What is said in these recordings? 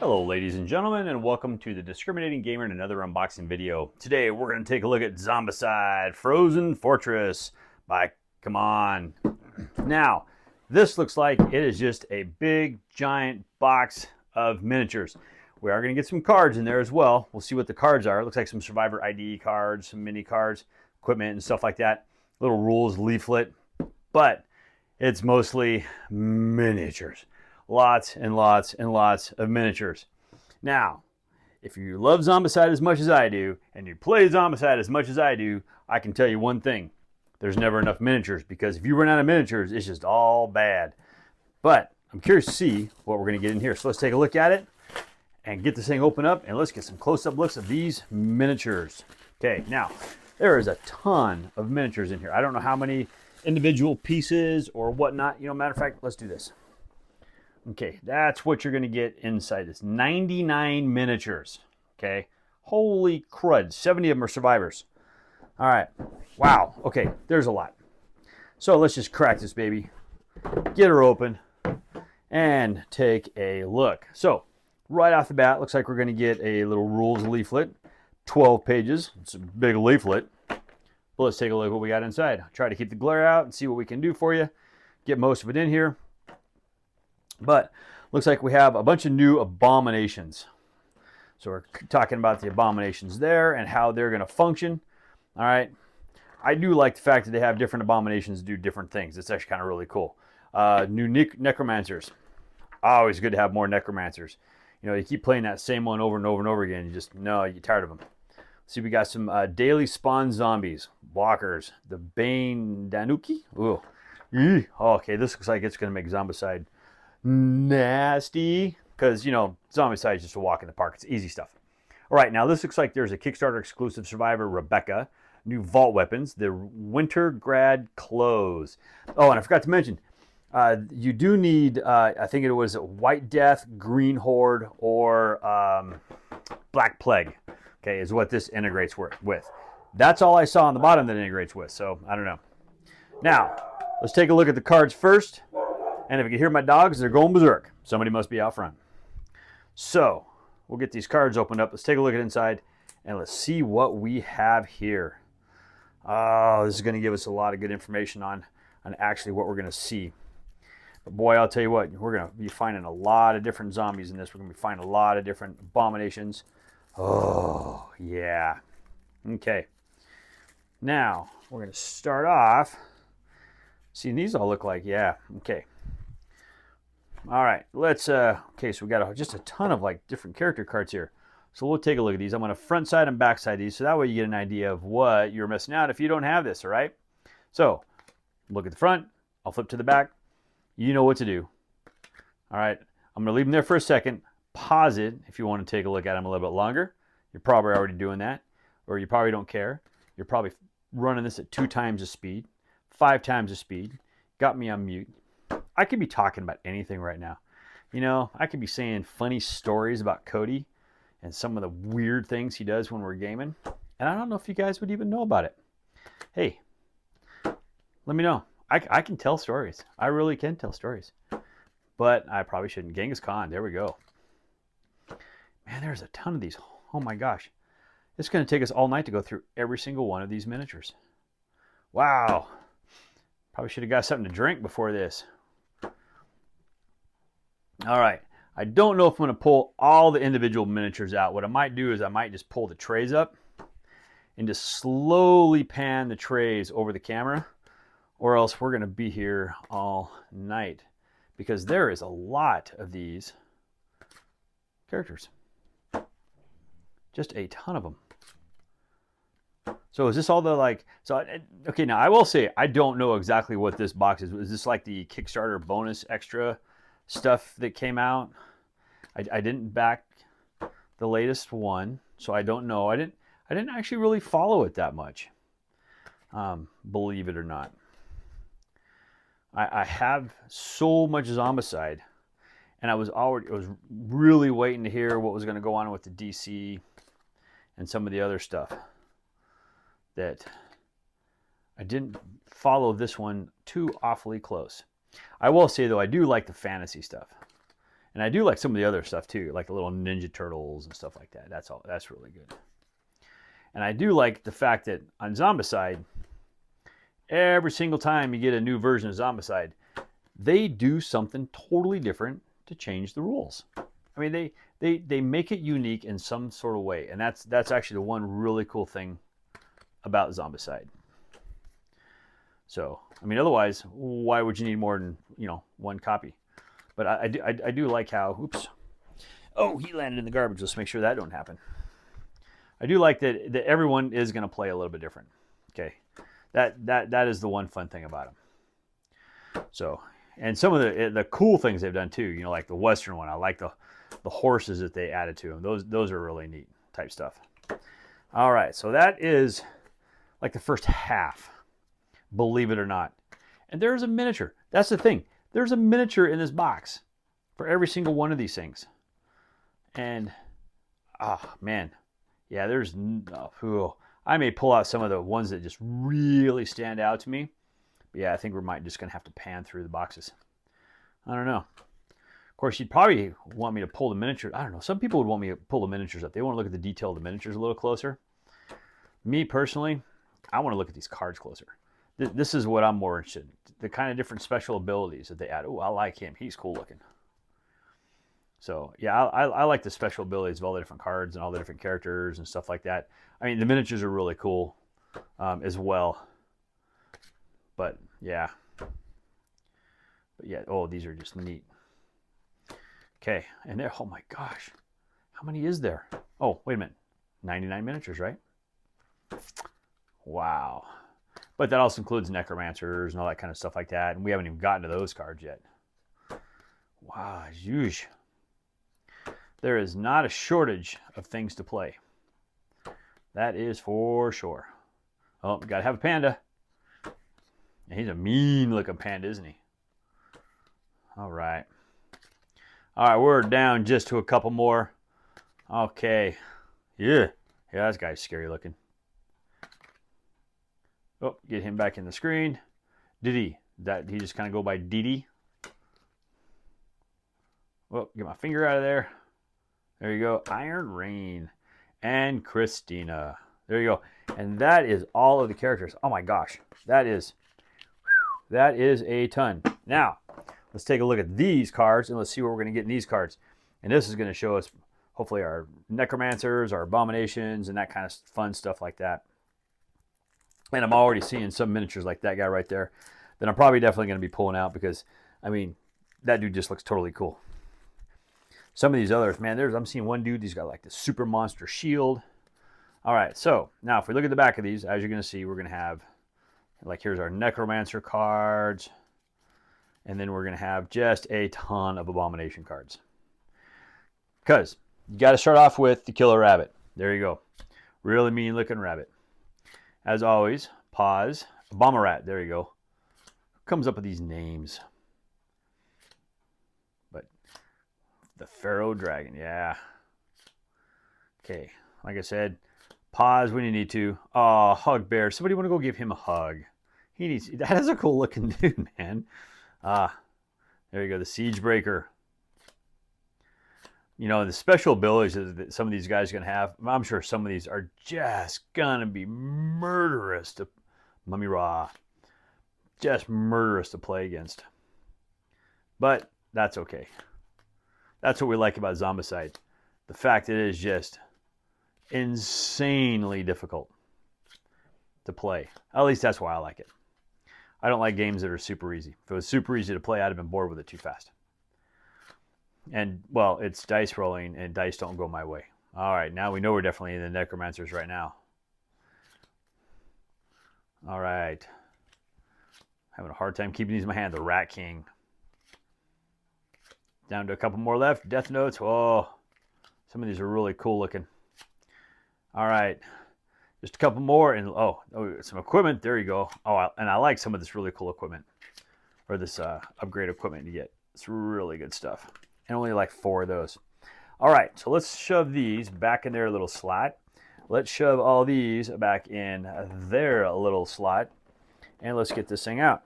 Hello ladies and gentlemen, and welcome to the Discriminating Gamer and another unboxing video. Today we're going to take a look at Zombicide Frozen Fortress by CMON. Now, this looks like it is just a big giant box of miniatures. We are going to get some cards in there as well. We'll see what the cards are. It looks like some Survivor ID cards, some mini cards, equipment and stuff like that. Little rules leaflet, but it's mostly miniatures. Lots and lots and lots of miniatures. Now, if you love Zombicide as much as I do, and you play Zombicide as much as I do, I can tell you one thing. There's never enough miniatures, because if you run out of miniatures, it's just all bad. But I'm curious to see what we're going to get in here. So let's take a look at it and get this thing open up, and let's get some close-up looks of these miniatures. Okay, now, there is a ton of miniatures in here. I don't know how many individual pieces or whatnot. You know, matter of fact, let's do this. Okay, that's what you're going to get inside this. 99 miniatures. Okay, holy crud. 70 of them are survivors. All right, wow. Okay, there's a lot. So let's just crack this baby, get her open, and take a look. So right off the bat, looks like we're going to get a little rules leaflet, 12 pages. It's a big leaflet. But let's take a look at what we got inside. Try to keep the glare out and see what we can do for you. Get most of it in here. But looks like we have a bunch of new Abominations. So we're talking about the Abominations there and how they're going to function. All right. I do like the fact that they have different Abominations do different things. It's actually kind of really cool. New Necromancers. Always good to have more Necromancers. You know, you keep playing that same one over and over and over again. You just, no, you're tired of them. See, we got some daily spawn zombies. Walkers. The Bane Danuki. Ooh. Okay, this looks like it's going to make Zombicide nasty, because, you know, Zombicide is just a walk in the park. It's easy stuff. All right, now this looks like there's a Kickstarter exclusive survivor, Rebecca. New vault weapons, the Wintergrad clothes. Oh, and I forgot to mention, you do need, I think it was White Death, Green Horde, or Black Plague, okay, is what this integrates with. That's all I saw on the bottom that integrates with, so I don't know. Now, let's take a look at the cards first. And if you can hear my dogs, they're going berserk. Somebody must be out front. So, we'll get these cards opened up. Let's take a look at inside, and let's see what we have here. Oh, this is going to give us a lot of good information on actually what we're going to see. But boy, I'll tell you what, we're going to be finding a lot of different zombies in this. We're going to be finding a lot of different Abominations. Oh, yeah. Okay. Now, we're going to start off. See, these all look like, yeah, okay. All right, let's, okay, so we got just a ton of like different character cards here. So we'll take a look at these. I'm going to front side and back side these, so that way you get an idea of what you're missing out if you don't have this, all right? So, look at the front. I'll flip to the back. You know what to do. All right, I'm going to leave them there for a second. Pause it if you want to take a look at them a little bit longer. You're probably already doing that, or you probably don't care. You're probably running this at 2 times the speed, 5 times the speed. Got me on mute. I could be talking about anything right now. You know, I could be saying funny stories about Cody and some of the weird things he does when we're gaming. And I don't know if you guys would even know about it. Hey, let me know. I can tell stories. I really can tell stories. But I probably shouldn't. Genghis Khan, there we go. Man, there's a ton of these. Oh my gosh. It's going to take us all night to go through every single one of these miniatures. Wow. Probably should have got something to drink before this. All right. I don't know if I'm going to pull all the individual miniatures out. What I might do is I might just pull the trays up and just slowly pan the trays over the camera, or else we're going to be here all night, because there is a lot of these characters. Just a ton of them. So is this all the like, so, okay, now I will say, I don't know exactly what this box is. Is this like the Kickstarter bonus extra stuff that came out? I didn't back the latest one, so I don't know. I didn't actually really follow it that much, believe it or not. I have so much Zombicide, and I was really waiting to hear what was going to go on with the DC and some of the other stuff, that I didn't follow this one too awfully close. I will say, though, I do like the fantasy stuff. And I do like some of the other stuff too, like the little Ninja Turtles and stuff like that. That's really good. And I do like the fact that on Zombicide, every single time you get a new version of Zombicide, they do something totally different to change the rules. I mean, they make it unique in some sort of way, and that's actually the one really cool thing about Zombicide. So, I mean, otherwise, why would you need more than, you know, one copy? But I do like how, oops, oh, he landed in the garbage. Let's make sure that don't happen. I do like that everyone is going to play a little bit different. Okay, that is the one fun thing about them. So, and some of the cool things they've done too, you know, like the Western one. I like the horses that they added to them. Those are really neat type stuff. All right, so that is like the first half, believe it or not. And there's a miniature. That's the thing. There's a miniature in this box for every single one of these things. And, oh, man. Yeah, there's, I may pull out some of the ones that just really stand out to me. But yeah, I think we might just going to have to pan through the boxes. I don't know. Of course, you'd probably want me to pull the miniatures. I don't know. Some people would want me to pull the miniatures up. They want to look at the detail of the miniatures a little closer. Me, personally, I want to look at these cards closer. This is what I'm more interested in. The kind of different special abilities that they add. Oh, I like him. He's cool looking. So, yeah, I like the special abilities of all the different cards and all the different characters and stuff like that. I mean, the miniatures are really cool as well. But, yeah. Oh, these are just neat. Okay, and there, oh my gosh. How many is there? Oh, wait a minute. 99 miniatures, right? Wow. But that also includes necromancers and all that kind of stuff like that. And we haven't even gotten to those cards yet. Wow, huge. There is not a shortage of things to play. That is for sure. Oh, we got to have a panda. And he's a mean looking panda, isn't he? All right. All right, we're down just to a couple more. Okay. Yeah, this guy's scary looking. Oh, get him back in the screen. Diddy. He just kind of go by Diddy. Oh, get my finger out of there. There you go. Iron Rain and Christina. There you go. And that is all of the characters. Oh my gosh. That is a ton. Now, let's take a look at these cards and let's see what we're going to get in these cards. And this is going to show us hopefully our necromancers, our abominations, and that kind of fun stuff like that. And I'm already seeing some miniatures like that guy right there that I'm probably definitely going to be pulling out because, I mean, that dude just looks totally cool. Some of these others, man, I'm seeing one dude, he's got like the super monster shield. All right, so now if we look at the back of these, as you're going to see, we're going to have, like, here's our necromancer cards. And then we're going to have just a ton of abomination cards. Because you got to start off with the killer rabbit. There you go. Really mean looking rabbit. As always, pause. Abomarat, there you go. Comes up with these names. But the Pharaoh Dragon, yeah. Okay, like I said, pause when you need to. Oh, Hug Bear. Somebody want to go give him a hug. That is a cool looking dude, man. There you go, the Siege Breaker. You know, the special abilities that some of these guys are going to have, I'm sure some of these are just going to be murderous to Mummy Ra. Just murderous to play against. But that's okay. That's what we like about Zombicide. The fact that it is just insanely difficult to play. At least that's why I like it. I don't like games that are super easy. If it was super easy to play, I'd have been bored with it too fast. And, well, it's dice rolling, and dice don't go my way. All right, now we know we're definitely in the necromancers right now. All right. Having a hard time keeping these in my hand. The Rat King. Down to a couple more left. Death Notes. Oh, some of these are really cool looking. All right. Just a couple more. And oh, some equipment. There you go. Oh, and I like some of this really cool equipment. Or this upgrade equipment you get. It's really good stuff. And only like 4 of those. All right, so let's shove these back in their little slot. Let's shove all these back in their little slot. And let's get this thing out.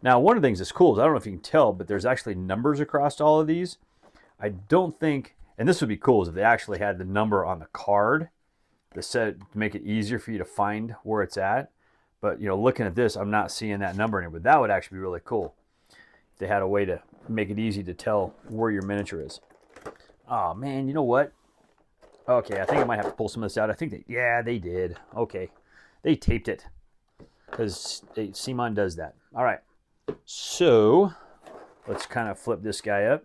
Now, one of the things that's cool is, I don't know if you can tell, but there's actually numbers across all of these. I don't think, and this would be cool, is if they actually had the number on the card that said to make it easier for you to find where it's at. But, you know, looking at this, I'm not seeing that number anywhere. That would actually be really cool if they had a way to make it easy to tell where your miniature is. Oh, man, you know what? Okay, I think I might have to pull some of this out. I think yeah, they did. Okay, they taped it because CMON does that. All right, so let's kind of flip this guy up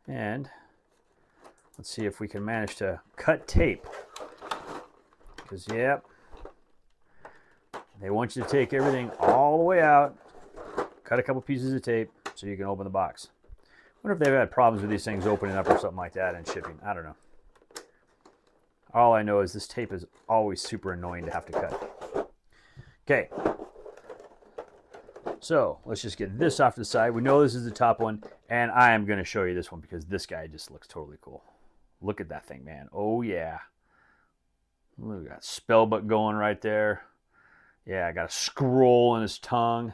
and let's see if we can manage to cut tape. Because, yep, they want you to take everything all the way out, cut a couple pieces of tape so you can open the box. I wonder if they've had problems with these things opening up or something like that and shipping. I don't know. All I know is this tape is always super annoying to have to cut. Okay. So let's just get this off to the side. We know this is the top one, and I am going to show you this one because this guy just looks totally cool. Look at that thing, man. Oh, yeah. Look at that spellbook going right there. Yeah, I got a scroll in his tongue.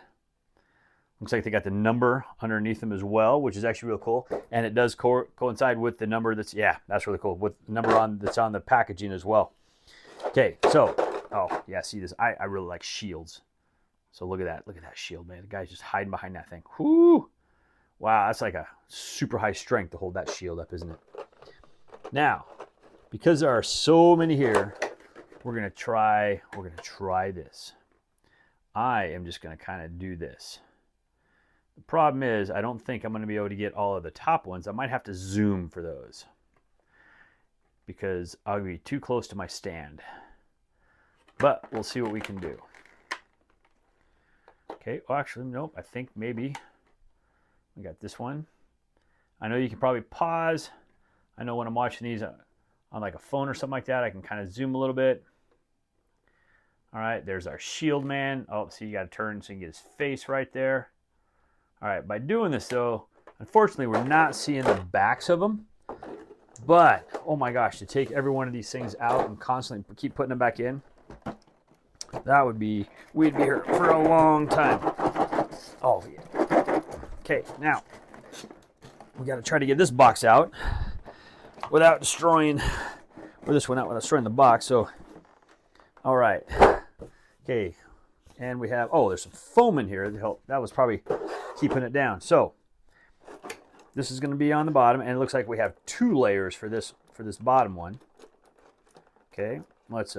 Looks like they got the number underneath him as well, which is actually real cool. And it does coincide with the number that's, yeah, that's really cool, with the number that's on the packaging as well. Okay, so, oh, yeah, see this? I really like shields. So look at that. Look at that shield, man. The guy's just hiding behind that thing. Whoo! Wow, that's like a super high strength to hold that shield up, isn't it? Now, because there are so many here, we're gonna try this. I am just gonna kind of do this. The problem is I don't think I'm going to be able to get all of the top ones. I might have to zoom for those because I'll be too close to my stand. But we'll see what we can do. Okay, well, actually, nope. I think maybe we got this one. I know you can probably pause. I know when I'm watching these on like a phone or something like that, I can kind of zoom a little bit. All right, there's our shield man. Oh, see, you got to turn so you can get his face right there. All right, by doing this though, unfortunately we're not seeing the backs of them, but oh my gosh, to take every one of these things out and constantly keep putting them back in, that would be, we'd be here for a long time. Oh yeah. Okay, now we got to try to get this box out without destroying, or this one out without destroying the box. So, all right, okay. And we have, oh, there's some foam in here to help. That was probably keeping it down. So this is going to be on the bottom, and it looks like we have 2 layers for this bottom one. Okay, let's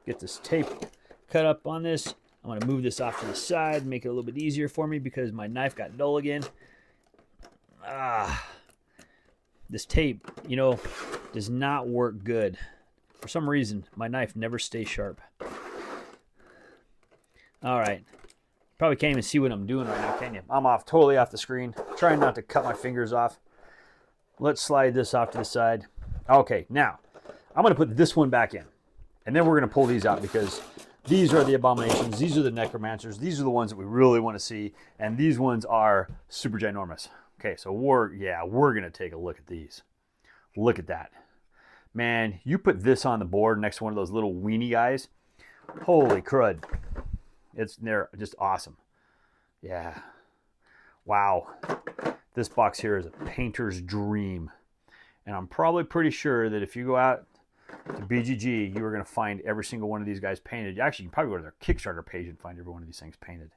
get this tape cut up on this. I'm going to move this off to the side, make it a little bit easier for me because my knife got dull again. This tape, you know, does not work good. For some reason, my knife never stays sharp. All right, probably can't even see what I'm doing right now, can you? I'm totally off the screen, trying not to cut my fingers off. Let's slide this off to the side. Okay, now I'm gonna put this one back in, and then we're gonna pull these out because these are the Abominations, these are the Necromancers, these are the ones that we really want to see, and these ones are super ginormous. Okay, so we're gonna take a look at these. Look at that. Man, you put this on the board next to one of those little weenie guys, holy crud. They're just awesome. Yeah. Wow. This box here is a painter's dream. And I'm probably pretty sure that if you go out to BGG, you are going to find every single one of these guys painted. Actually, you can probably go to their Kickstarter page and find every one of these things painted.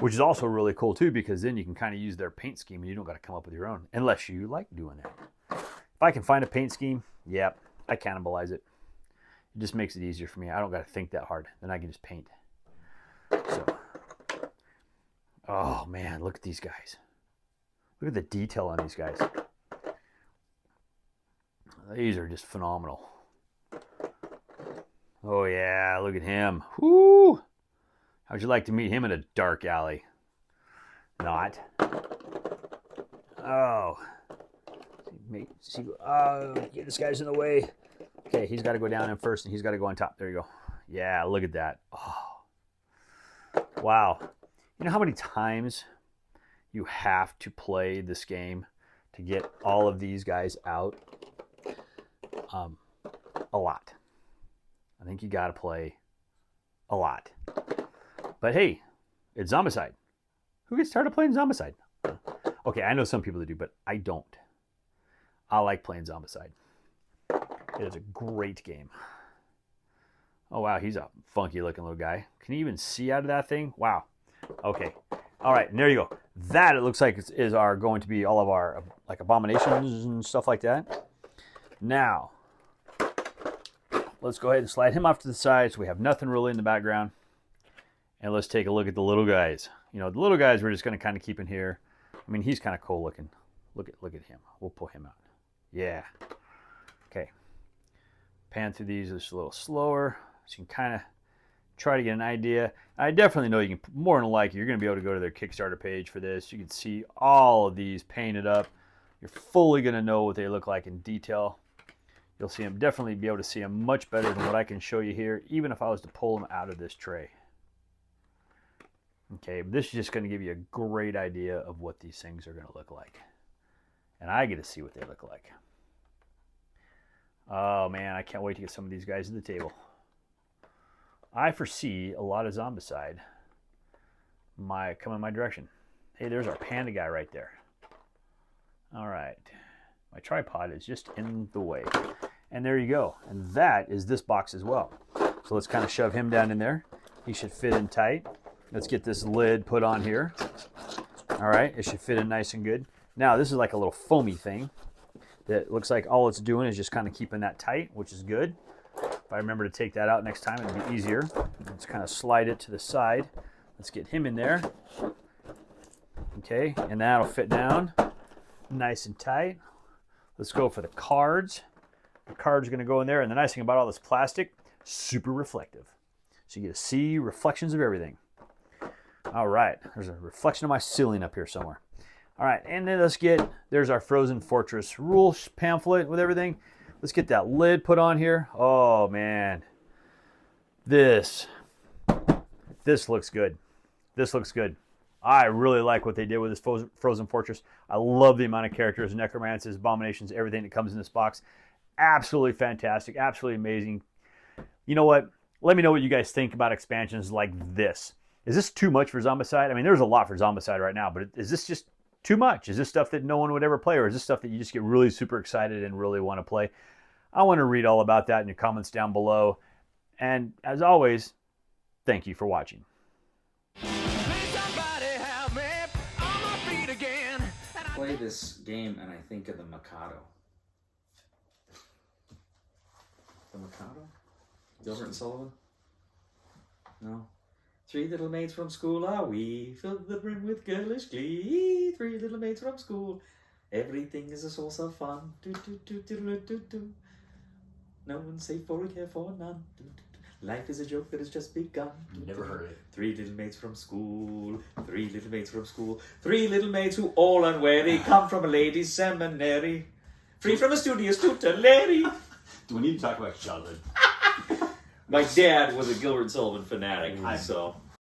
Which is also really cool too, because then you can kind of use their paint scheme and you don't got to come up with your own, unless you like doing that. If I can find a paint scheme, yeah, I cannibalize it. It just makes it easier for me. I don't got to think that hard. Then I can just paint. So, oh man, look at these guys. Look at the detail on these guys. These are just phenomenal. Oh yeah, look at him. Whoo! How'd you like to meet him in a dark alley? Not. Oh. Yeah, this guy's in the way. Okay, he's got to go down in first, and he's got to go on top. There you go. Yeah, look at that. Oh. Wow. You know how many times you have to play this game to get all of these guys out? A lot. I think you got to play a lot. But hey, it's Zombicide. Who gets started playing Zombicide? Okay, I know some people that do, but I don't. I like playing Zombicide. It is a great game. Oh, wow, he's a funky looking little guy. Can you even see out of that thing? Wow. Okay. All right, and there you go. That, it looks like, is going to be all of our like abominations and stuff like that. Now, let's go ahead and slide him off to the side so we have nothing really in the background. And let's take a look at the little guys. You know, the little guys we're just going to kind of keep in here. I mean, he's kind of cool looking. Look at him. We'll pull him out. Yeah. Okay. Pan through these just a little slower so you can kind of try to get an idea. I definitely know you can, more than likely, you're going to be able to go to their Kickstarter page for this. You can see all of these painted up. You're fully going to know what they look like in detail. You'll see them, definitely be able to see them much better than what I can show you here, even if I was to pull them out of this tray. Okay, but this is just going to give you a great idea of what these things are going to look like. And I get to see what they look like. Oh man, I can't wait to get some of these guys to the table. I foresee a lot of Zombicide coming my direction. Hey, there's our panda guy right there. All right. My tripod is just in the way. And there you go. And that is this box as well. So let's kind of shove him down in there. He should fit in tight. Let's get this lid put on here. All right, it should fit in nice and good. Now, this is like a little foamy thing that looks like all it's doing is just kind of keeping that tight, which is good. If I remember to take that out next time, it'll be easier. Let's kind of slide it to the side. Let's get him in there. Okay, and that'll fit down nice and tight. Let's go for the cards. The cards are going to go in there, and the nice thing about all this plastic, super reflective. So you get to see reflections of everything. All right, there's a reflection of my ceiling up here somewhere. All right, and then there's our Frozen Fortress rules pamphlet with everything. Let's get that lid put on here. Oh man, this looks good. This looks good. I really like what they did with this Frozen Fortress. I love the amount of characters, necromancers, abominations, everything that comes in this box. Absolutely fantastic, absolutely amazing. You know what? Let me know what you guys think about expansions like this. Is this too much for Zombicide? I mean, there's a lot for Zombicide right now, but is this just too much? Is this stuff that no one would ever play, or is this stuff that you just get really super excited and really want to play? I want to read all about that in your comments down below. And as always, thank you for watching. Play this game and I think of the Mikado. The Mikado? Gilbert and Sullivan? No? Three little maids from school are we, filled the brim with girlish glee. Three little maids from school, everything is a source of fun. Do, do, do, do, do, do, do. No one's safe for a care for none. Do, do, do. Life is a joke that has just begun. Never heard it. Three little maids from school, three little maids from school, three little maids who all unwary come from a ladies' seminary, free from a studious tutelary. Do we need to talk about childhood? My dad was a Gilbert and Sullivan fanatic, so...